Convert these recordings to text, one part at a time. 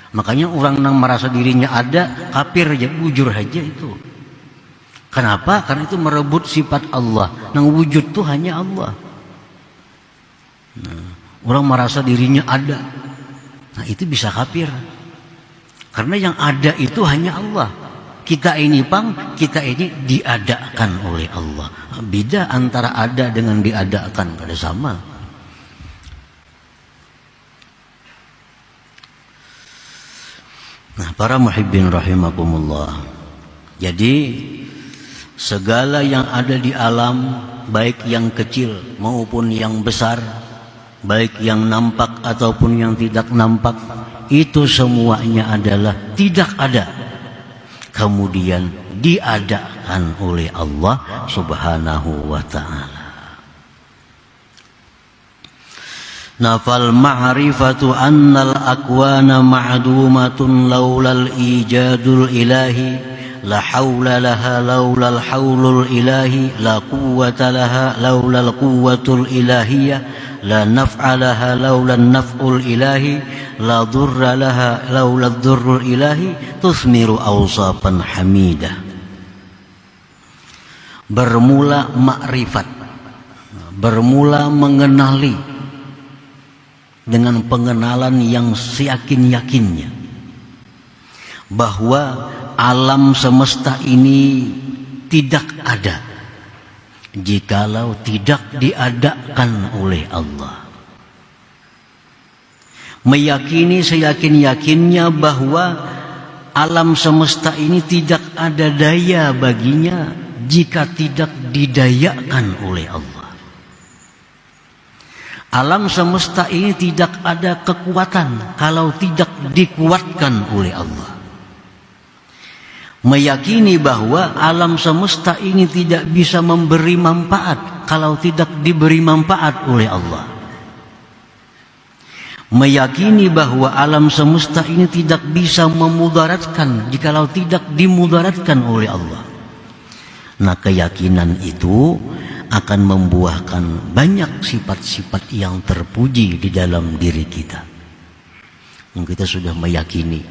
Makanya orang yang merasa dirinya ada, kafir aja, bujur aja itu. Kenapa? Karena itu merebut sifat Allah. Yang wujud itu hanya Allah. Nah, orang merasa dirinya ada, nah itu bisa kafir. Karena yang ada itu hanya Allah. Kita ini diadakan oleh Allah. Beda antara ada dengan diadakan, kada sama. Nah, para muhibbin rahimakumullah. Jadi segala yang ada di alam, baik yang kecil maupun yang besar, baik yang nampak ataupun yang tidak nampak, itu semuanya adalah tidak ada, kemudian diadakan oleh Allah subhanahu wa ta'ala. Nafal ma'rifatu annal akwana ma'dumatun laulal ijadul ilahi la hawla laha laulal hawlul ilahi la quwwata laha laulal quwwatul ilahiyah la naf'a laha laulal naf'ul ilahi la dhurra laha laulal dhurrul ilahi tusmiru awsafan hamidah. Bermula makrifat, bermula mengenali dengan pengenalan yang seyakin-yakinnya bahwa alam semesta ini tidak ada jikalau tidak diadakan oleh Allah. Meyakini seyakin-yakinnya bahwa alam semesta ini tidak ada daya baginya jika tidak didayakan oleh Allah. Alam semesta ini tidak ada kekuatan kalau tidak dikuatkan oleh Allah. Meyakini bahwa alam semesta ini tidak bisa memberi manfaat kalau tidak diberi manfaat oleh Allah. Meyakini bahwa alam semesta ini tidak bisa memudaratkan jikalau tidak dimudaratkan oleh Allah. Nah, keyakinan itu akan membuahkan banyak sifat-sifat yang terpuji di dalam diri kita. Kita sudah meyakini,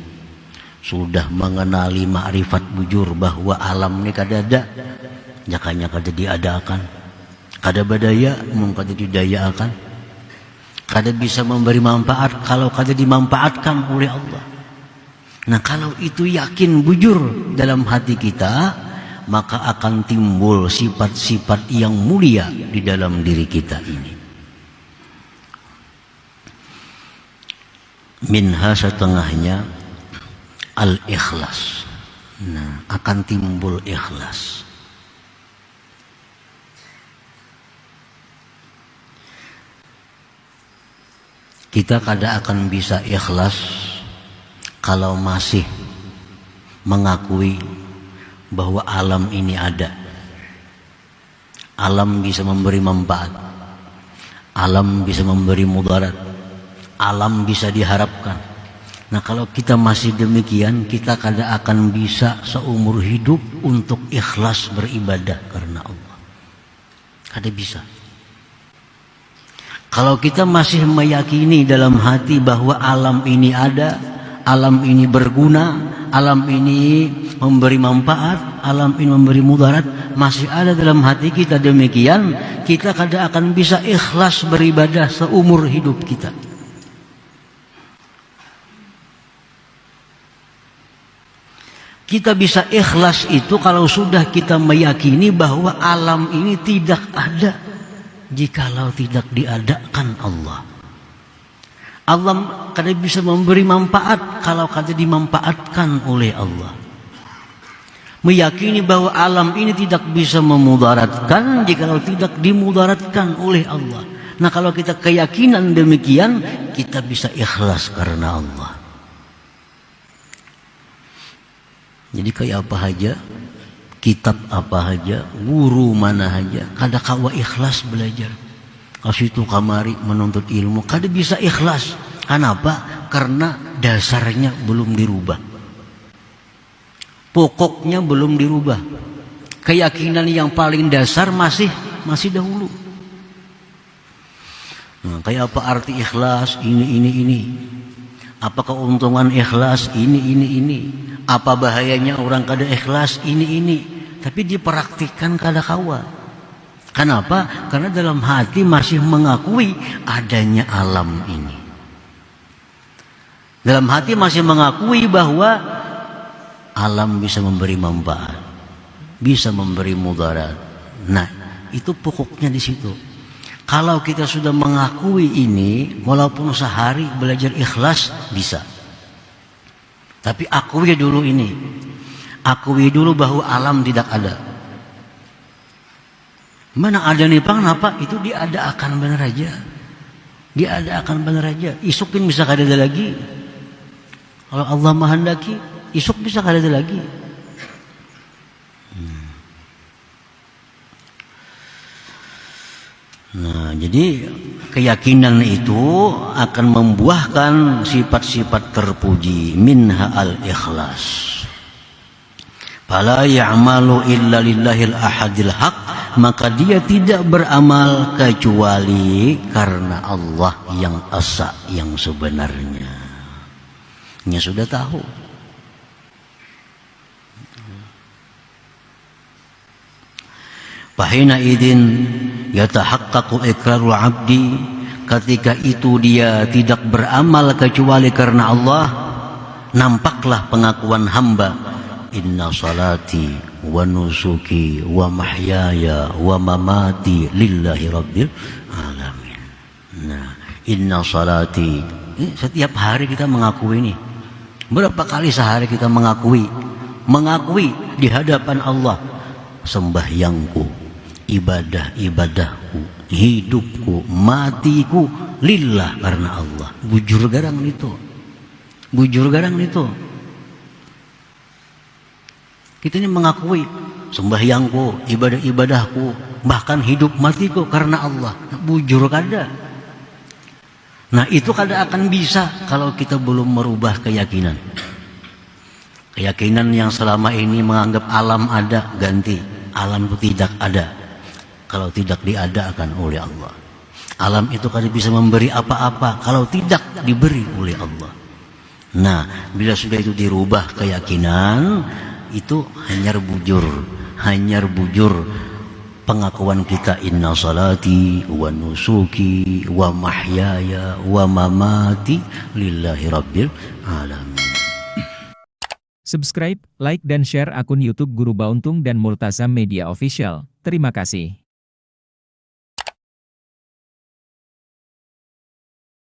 sudah mengenali makrifat bujur bahwa alam ini kada ada, jakanya kada diadakan, kada badaya, kada didayakan, kada bisa memberi manfaat kalau kada dimanfaatkan oleh Allah. Nah, kalau itu yakin bujur dalam hati kita, maka akan timbul sifat-sifat yang mulia di dalam diri kita ini. Minha setengahnya al-ikhlas. Nah, akan timbul ikhlas. Kita kada akan bisa ikhlas kalau masih mengakui bahwa alam ini ada. Alam bisa memberi manfaat, alam bisa memberi mudarat, alam bisa diharapkan. Nah, kalau kita masih demikian, kita kada akan bisa seumur hidup untuk ikhlas beribadah karena Allah. Kada bisa. Kalau kita masih meyakini dalam hati bahwa alam ini ada, alam ini berguna, alam ini memberi manfaat, alam ini memberi mudarat, masih ada dalam hati kita demikian, kita kada akan bisa ikhlas beribadah seumur hidup kita. Kita bisa ikhlas itu kalau sudah kita meyakini bahwa alam ini tidak ada jikalau tidak diadakan Allah. Allah kada bisa memberi manfaat kalau kada dimanfaatkan oleh Allah. Meyakini bahwa alam ini tidak bisa memudaratkan jikalau tidak dimudaratkan oleh Allah. Nah, kalau kita keyakinan demikian, kita bisa ikhlas karena Allah. Jadi kayak apa aja, kitab apa aja, guru mana aja, kada kawa ikhlas belajar. Kasitu kamari menuntut ilmu, kada bisa ikhlas. Kenapa? Karena dasarnya belum dirubah, pokoknya belum dirubah. Keyakinan yang paling dasar masih dahulu. Nah, kayak apa arti ikhlas? Ini. Apa keuntungan ikhlas? Ini. Apa bahayanya orang kada ikhlas? Ini. Tapi dipraktikkan kada kawa. Kenapa? Karena dalam hati masih mengakui adanya alam ini. Dalam hati masih mengakui bahwa alam bisa memberi manfaat, bisa memberi mudarat. Nah, itu pokoknya di situ. Kalau kita sudah mengakui ini, walaupun sehari belajar ikhlas bisa. Tapi akui dulu ini. Akui dulu bahwa alam tidak ada. Mana ada nih Bang, apa? Itu dia akan benar aja. Dia akan benar aja. Isukin bisa kada ada lagi. Kalau Allah menghendaki, isuk bisa kada ada lagi. Nah, jadi keyakinan itu akan membuahkan sifat-sifat terpuji, minha al-ikhlas. Fala ya'malu illa lillahil ahadil haq, maka dia tidak beramal kecuali karena Allah yang esa, yang sebenarnya. Nya sudah tahu. Fahina idin yatahaqqaqu iqrarul abdi, ketika itu dia tidak beramal kecuali karena Allah, nampaklah pengakuan hamba, inna salati wa nusuki wa mahyaya wa mamati lillahi rabbil alamin. Nah, inna salati, setiap hari kita mengakui ini. Berapa kali sehari kita mengakui di hadapan Allah, sembahyangku, ibadah-ibadahku, hidupku, matiku lillah, karena Allah. Bujur garang itu. Kita ini mengakui sembahyangku, ibadah-ibadahku, bahkan hidup matiku karena Allah. Bujur kada. Nah, itu kada akan bisa kalau kita belum merubah keyakinan. Keyakinan yang selama ini menganggap alam ada, ganti alam itu tidak ada. Kalau tidak diadakan oleh Allah, alam itu kada bisa memberi apa-apa kalau tidak diberi oleh Allah. Nah, bila sudah itu dirubah keyakinan, itu hanyar bujur pengakuan kita, inna salati wa nusuki wa mahyaya wa mamati lillahi rabbil alamin. Subscribe, like dan share akun YouTube Guru Bauntung dan Multazam Media Official. Terima kasih.